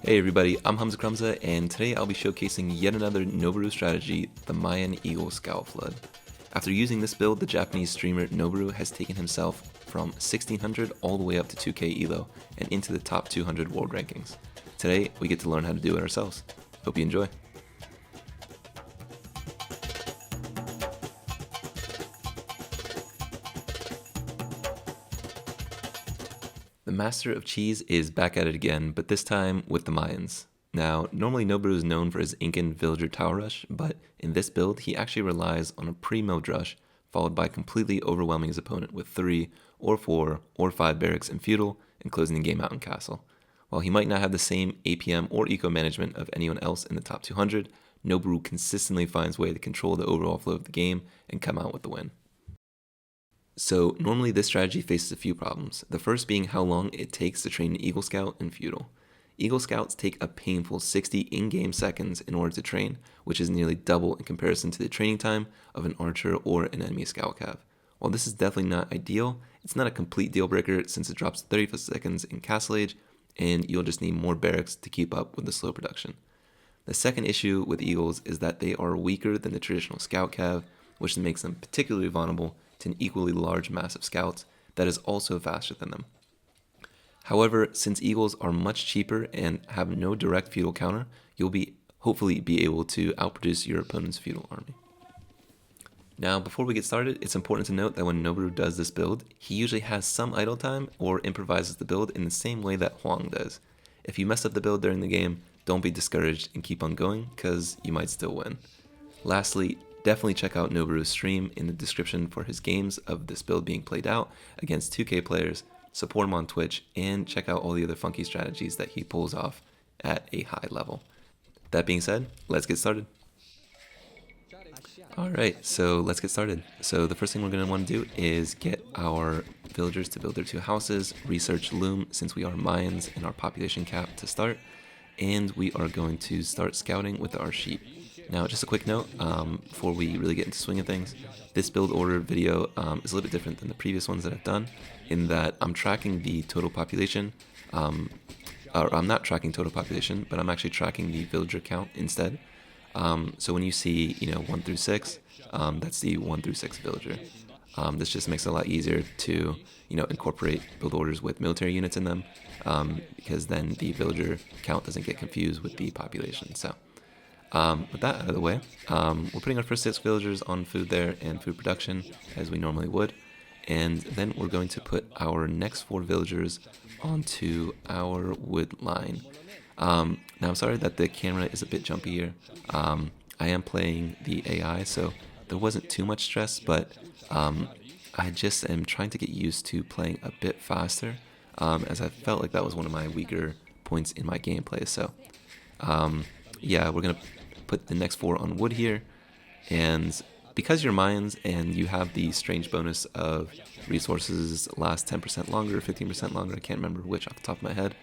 Hey everybody, I'm Hamza Krumza, and today I'll be showcasing yet another Noboru strategy, the Mayan Eagle Scout Flood. After using this build, the Japanese streamer Noboru has taken himself from 1600 all the way up to 2k elo and into the top 200 world rankings. Today, we get to learn how to do it ourselves. Hope you enjoy. The Master of Cheese is back at it again, but this time with the Mayans. Now, normally Noboru is known for his Incan villager tower rush, but in this build, he actually relies on a pre-milled rush, followed by completely overwhelming his opponent with 3 or 4 or 5 barracks and feudal, and closing the game out in castle. While he might not have the same APM or eco management of anyone else in the top 200, Noboru consistently finds a way to control the overall flow of the game and come out with the win. So normally this strategy faces a few problems, the first being how long it takes to train an Eagle Scout in Feudal. Eagle Scouts take a painful 60 in-game seconds in order to train, which is nearly double in comparison to the training time of an archer or an enemy scout cav. While this is definitely not ideal, it's not a complete deal breaker since it drops 30 seconds in Castle Age, and you'll just need more barracks to keep up with the slow production. The second issue with Eagles is that they are weaker than the traditional scout cav, which makes them particularly vulnerable to an equally large mass of scouts that is also faster than them. However, since Eagles are much cheaper and have no direct feudal counter, you'll hopefully be able to outproduce your opponent's feudal army. Now, before we get started, it's important to note that when Noboru does this build, he usually has some idle time or improvises the build in the same way that Huang does. If you mess up the build during the game, don't be discouraged and keep on going, because you might still win. Lastly, definitely check out Noboru's stream in the description for his games of this build being played out against 2k players, support him on Twitch, and check out all the other funky strategies that he pulls off at a high level. That being said, let's get started. Alright, so let's get started. So the first thing we're going to want to do is get our villagers to build their 2 houses, research Loom since we are Mayans and our population cap to start, and we are going to start scouting with our sheep. Now, just a quick note, before we really get into swing of things, this build order video is a little bit different than the previous ones that I've done, in that I'm tracking the total population, or I'm not tracking total population, but I'm actually tracking the villager count instead. So when you see, 1 through 6, that's the 1 through 6 villager. This just makes it a lot easier to, incorporate build orders with military units in them, because then the villager count doesn't get confused with the population. So. With that out of the way, we're putting our first 6 villagers on food there and food production, as we normally would, and then we're going to put our next 4 villagers onto our wood line. Now I'm sorry that the camera is a bit jumpy here. I am playing the AI, so there wasn't too much stress, but I just am trying to get used to playing a bit faster, as I felt like that was one of my weaker points in my gameplay. So yeah, we're going to put the next 4 on wood here, and because you're Mayans and you have the strange bonus of resources last 10% longer, 15% longer, I can't remember which off the top of my head,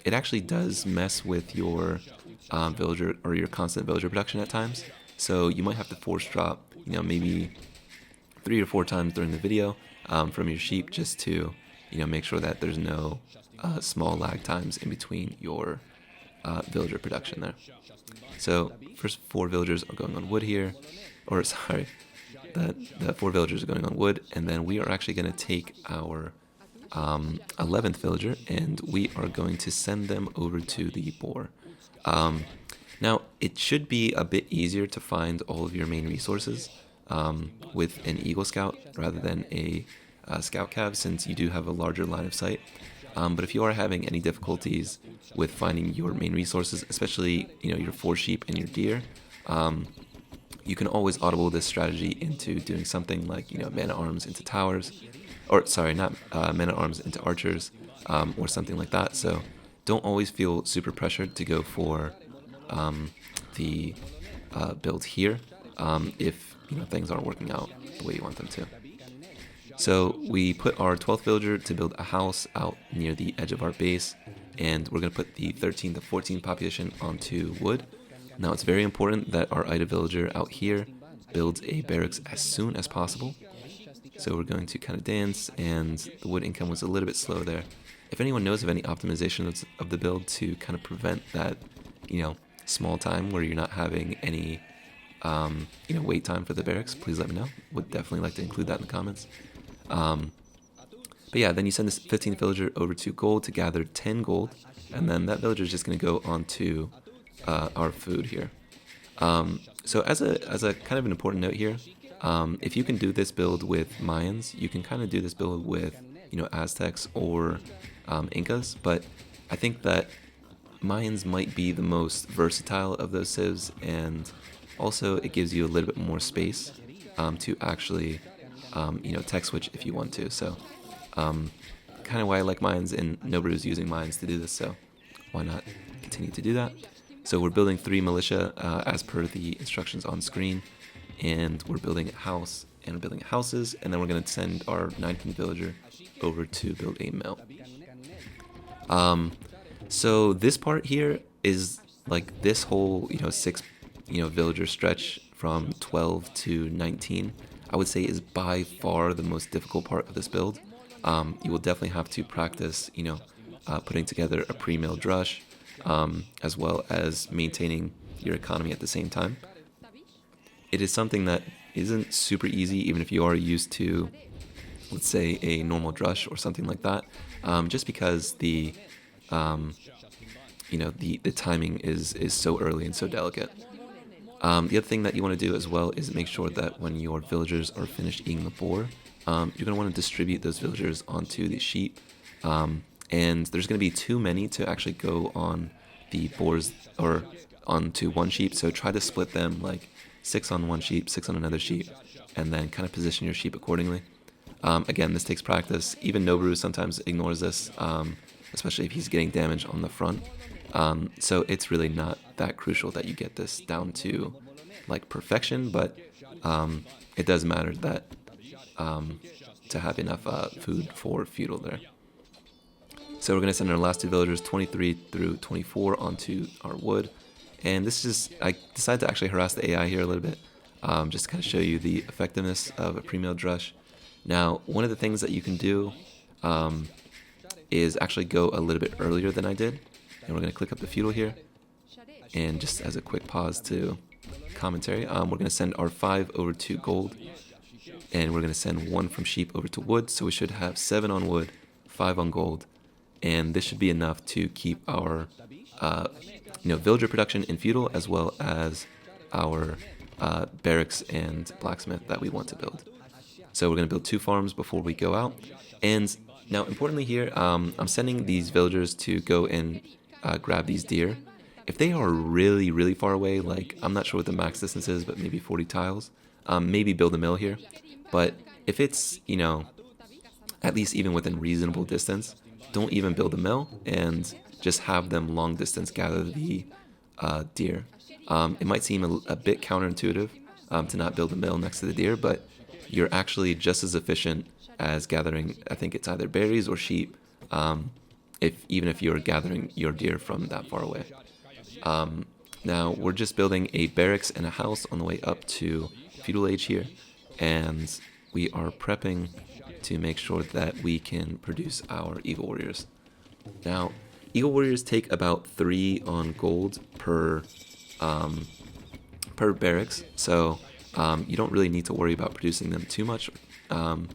it actually does mess with your villager or your constant villager production at times, so you might have to force drop, maybe 3 or 4 times during the video from your sheep just to, make sure that there's no small lag times in between your villager production there. So first 4 villagers are going on wood here, or sorry, the 4 villagers are going on wood, and then we are actually going to take our 11th villager and we are going to send them over to the Boar. Now it should be a bit easier to find all of your main resources with an Eagle Scout rather than a Scout Cav, since you do have a larger line of sight. But if you are having any difficulties with finding your main resources, especially your 4 sheep and your deer, you can always audible this strategy into doing something like mana arms into towers, or sorry, not mana arms into archers, or something like that. So don't always feel super pressured to go for the build here if things aren't working out the way you want them to. So we put our 12th villager to build a house out near the edge of our base, and we're going to put the 13 to 14 population onto wood. Now it's very important that our Ida villager out here builds a barracks as soon as possible. So we're going to kind of dance, and the wood income was a little bit slow there. if anyone knows of any optimizations of the build to kind of prevent that, small time where you're not having any, wait time for the barracks, please let me know. Would definitely like to include that in the comments. But yeah, then you send this 15th villager over to gold to gather 10 gold, and then that villager is just going to go onto our food here. So as a kind of an important note here, if you can do this build with Mayans, you can kind of do this build with Aztecs or Incas, but I think that Mayans might be the most versatile of those civs, and also it gives you a little bit more space to actually tech switch if you want to. So kind of why I like Mayans, and Noboru's using Mayans to do this, so why not continue to do that. So we're building 3 militia as per the instructions on screen, and we're building a house, and we're building houses, and then we're going to send our 19th villager over to build a mill. So this part here is like this whole 6 villager stretch from 12 to 19, I would say is by far the most difficult part of this build. You will definitely have to practice putting together a pre-milled drush, as well as maintaining your economy at the same time. It is something that isn't super easy, even if you are used to, let's say, a normal drush or something like that, just because the timing is so early and so delicate. The other thing that you want to do as well is make sure that when your villagers are finished eating the boar, you're going to want to distribute those villagers onto the sheep. And there's going to be too many to actually go on the boars or onto one sheep, so try to split them like 6 on one sheep, 6 on another sheep, and then kind of position your sheep accordingly. Again, this takes practice. Even Noboru sometimes ignores this, especially if he's getting damage on the front. So it's really not that crucial that you get this down to like perfection, but it does matter that to have enough food for Feudal there. So we're going to send our last 2 villagers, 23 through 24, onto our wood. And this is, I decided to actually harass the AI here a little bit, just to kind of show you the effectiveness of a pre-milled drush. Now, one of the things that you can do is actually go a little bit earlier than I did. And we're going to click up the Feudal here. And just as a quick pause to commentary, we're going to send our 5 over to gold. And we're going to send 1 from sheep over to wood. So we should have 7 on wood, 5 on gold. And this should be enough to keep our villager production in Feudal, as well as our barracks and blacksmith that we want to build. So we're going to build 2 farms before we go out. And now, importantly here, I'm sending these villagers to go and grab these deer. If they are really, really far away, like I'm not sure what the max distance is, but maybe 40 tiles, maybe build a mill here. But if it's, at least even within reasonable distance, don't even build a mill and just have them long distance gather the deer. It might seem a bit counterintuitive to not build a mill next to the deer, but you're actually just as efficient as gathering, I think it's either berries or sheep, even if you're gathering your deer from that far away. Now, we're just building a barracks and a house on the way up to Feudal Age here, and we are prepping to make sure that we can produce our Eagle Warriors. Now, Eagle Warriors take about 3 on gold per barracks, so you don't really need to worry about producing them too much,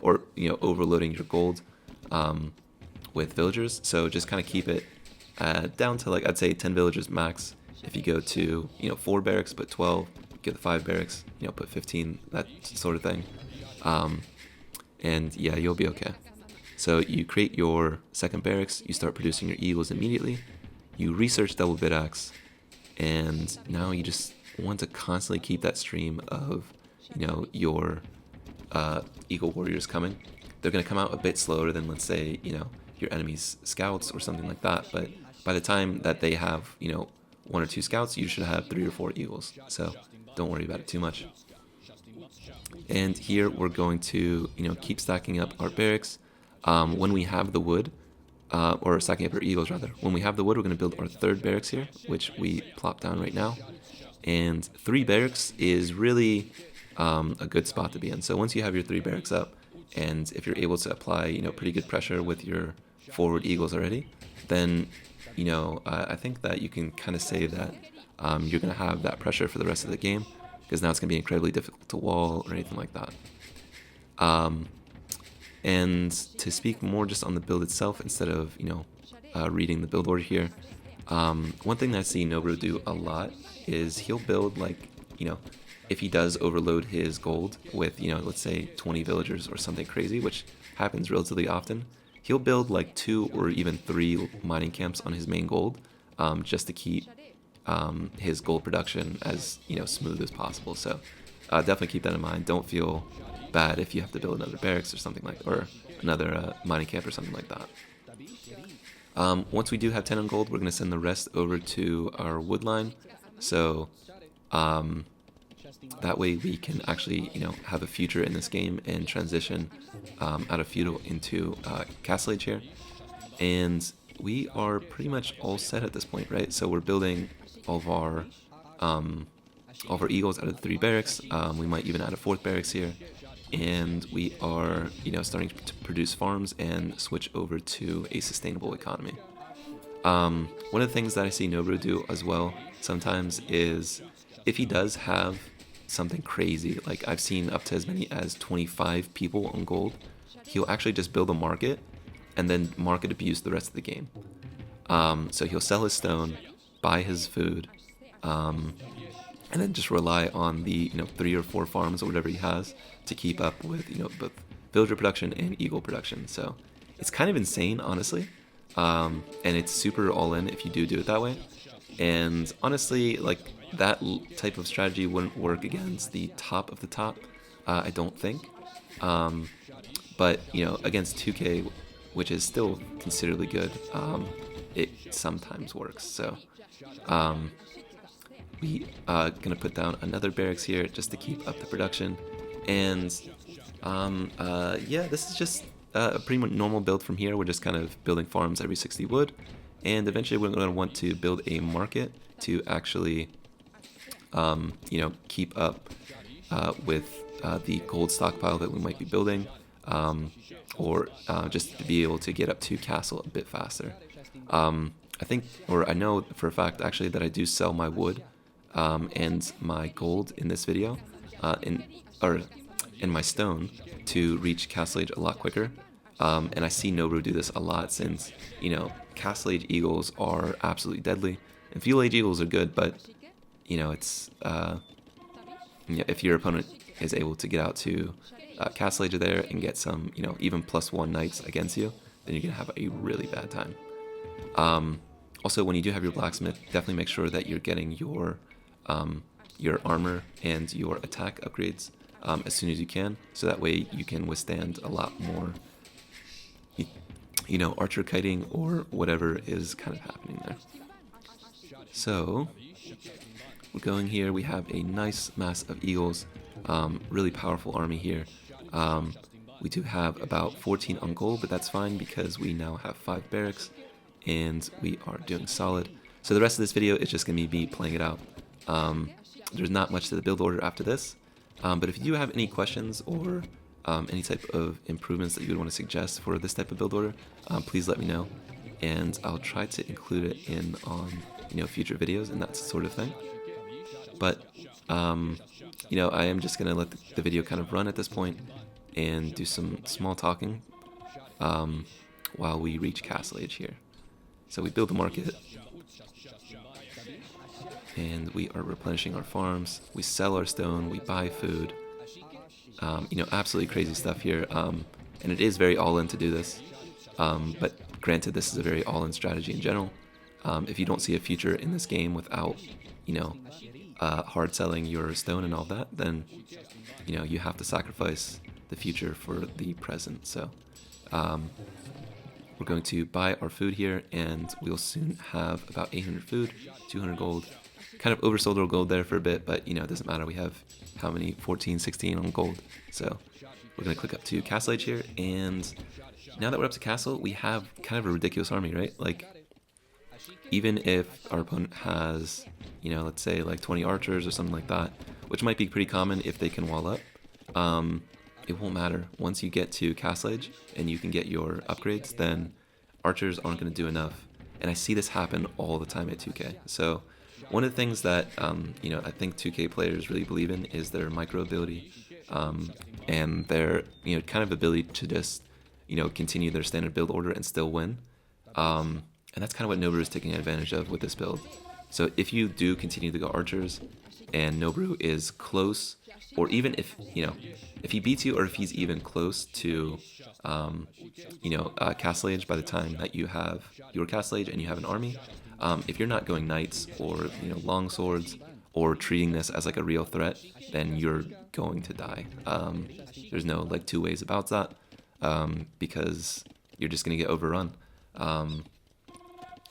or overloading your gold with villagers. So just kind of keep it down to, like, I'd say 10 villagers max. If you go to 4 barracks, put 12. Get the 5 barracks, put 15. That sort of thing. And yeah, you'll be okay. So you create your second barracks, you start producing your eagles immediately, you research double bid-axe, and now you just want to constantly keep that stream of, your eagle warriors coming. They're going to come out a bit slower than, let's say, your enemy's scouts or something like that, but by the time that they have, 1 or 2 scouts, you should have 3 or 4 eagles, so don't worry about it too much. And here we're going to, keep stacking up our barracks. When we have the wood, or stacking up our eagles rather, when we have the wood, we're going to build our 3rd barracks here, which we plop down right now. And 3 barracks is really a good spot to be in. So once you have your 3 barracks up, and if you're able to apply, pretty good pressure with your forward eagles already, then, I think that you can kind of say that you're going to have that pressure for the rest of the game, because now it's going to be incredibly difficult to wall or anything like that. And to speak more just on the build itself instead of, reading the build order here, one thing that I see Noboru do a lot is he'll build if he does overload his gold with, let's say 20 villagers or something crazy, which happens relatively often, he'll build like 2 or even 3 mining camps on his main gold, just to keep his gold production as smooth as possible. So definitely keep that in mind. Don't feel bad if you have to build another barracks or something or another mining camp or something like that. Once we do have 10 on gold, we're going to send the rest over to our wood line. So that way we can actually have a future in this game and transition out of feudal into castle age here. And we are pretty much all set at this point, right? So we're building all of our eagles out of the 3 barracks. We might even add a 4th barracks here, and we are starting to produce farms and switch over to a sustainable economy. One of the things that I see Noboru do as well sometimes is if he does have something crazy, like I've seen up to as many as 25 people on gold, he'll actually just build a market and then market abuse the rest of the game. So he'll sell his stone, buy his food, and then just rely on the 3 or 4 farms or whatever he has to keep up with both villager production and eagle production. So it's kind of insane, honestly, and it's super all in if you do it that way. And honestly, like that type of strategy wouldn't work against the top of the top, I don't think. But against 2K, which is still considerably good, it sometimes works. So we gonna put down another barracks here just to keep up the production. And yeah, this is just a pretty normal build from here. We're just kind of building farms every 60 wood, and eventually we're going to want to build a market to actually keep up with the gold stockpile that we might be building, or just to be able to get up to castle a bit faster. I think, or I know for a fact actually, that I do sell my wood and my gold in this video, and my stone to reach castle age a lot quicker. And I see Noboru do this a lot since castle age eagles are absolutely deadly, and feudal age eagles are good, but it's if your opponent is able to get out to castle age there and get some even +1 knights against you, then you're gonna have a really bad time. Also, when you do have your blacksmith, definitely make sure that you're getting your armor and your attack upgrades as soon as you can, so that way you can withstand a lot more archer kiting or whatever is kind of happening there. So we're going here. We have a nice mass of eagles, really powerful army here. We do have about 14 on gold, but that's fine because we now have 5 barracks and we are doing solid. So the rest of this video is just going to be me playing it out. There's not much to the build order after this, but if you do have any questions or any type of improvements that you would want to suggest for this type of build order, please let me know, and I'll try to include it in on future videos and that sort of thing. But I am just gonna let the video kind of run at this point and do some small talking while we reach castle age here. So we build the market, and we are replenishing our farms. We sell our stone. We buy food. Absolutely crazy stuff here. And it is very all-in to do this. But granted, this is a very all-in strategy in general. If you don't see a future in this game without, hard selling your stone and all that, then, you have to sacrifice the future for the present. So we're going to buy our food here, and we'll soon have about 800 food, 200 gold. Kind of oversold our gold there for a bit, but it doesn't matter. We have how many? 14, 16 on gold. So we're going to click up to castle age here, and now that we're up to castle, we have kind of a ridiculous army, right? Like, even if our opponent has, let's say like 20 archers or something like that, which might be pretty common if they can wall up, it won't matter. Once you get to castle age and you can get your upgrades, then archers aren't going to do enough. And I see this happen all the time at 2K. So one of the things that I think 2K players really believe in is their micro ability, and their kind of ability to just continue their standard build order and still win. And that's kind of what Noboru is taking advantage of with this build. So if you do continue to go archers, and Noboru is close, or even if if he beats you, or if he's even close to Castle Age by the time that you have your Castle Age and you have an army, if you're not going knights or long swords or treating this as like a real threat, then you're going to die. There's no like two ways about that, because you're just gonna get overrun.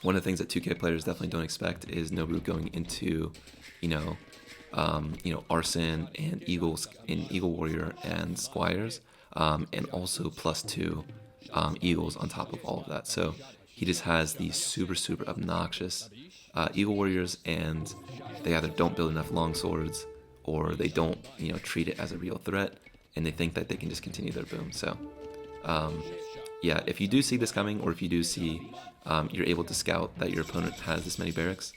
One of the things that 2K players definitely don't expect is Noboru going into arson and eagle warrior and squires, and also +2 eagles on top of all of that. So he just has these super obnoxious eagle warriors, and they either don't build enough long swords, or they don't treat it as a real threat, and they think that they can just continue their boom. So yeah, if you do see this coming, or if you do see you're able to scout that your opponent has this many barracks,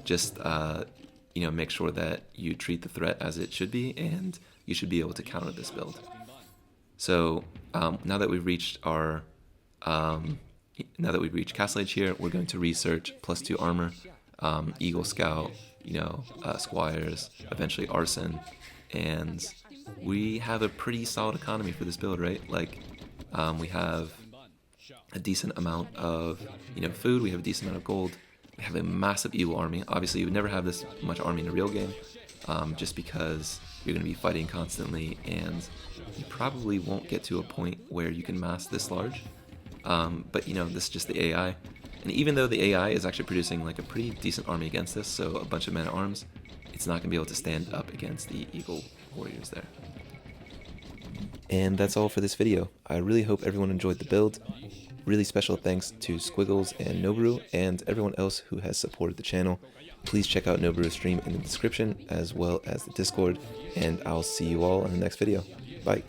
just make sure that you treat the threat as it should be, and you should be able to counter this build. So now that we've reached our Castle Age here, we're going to research +2 armor, Eagle Scout, squires, eventually arson, and we have a pretty solid economy for this build, right? Like we have a decent amount of food, we have a decent amount of gold, we have a massive evil army. Obviously you would never have this much army in a real game, just because you're going to be fighting constantly, and you probably won't get to a point where you can mass this large. But this is just the AI, and even though the AI is actually producing like a pretty decent army against this, so a bunch of men at arms, it's not going to be able to stand up against the eagle warriors there. And that's all for this video. I really hope everyone enjoyed the build. Really special thanks to Squiggles and Noboru and everyone else who has supported the channel. Please check out Noboru's stream in the description, as well as the Discord, and I'll see you all in the next video. Bye.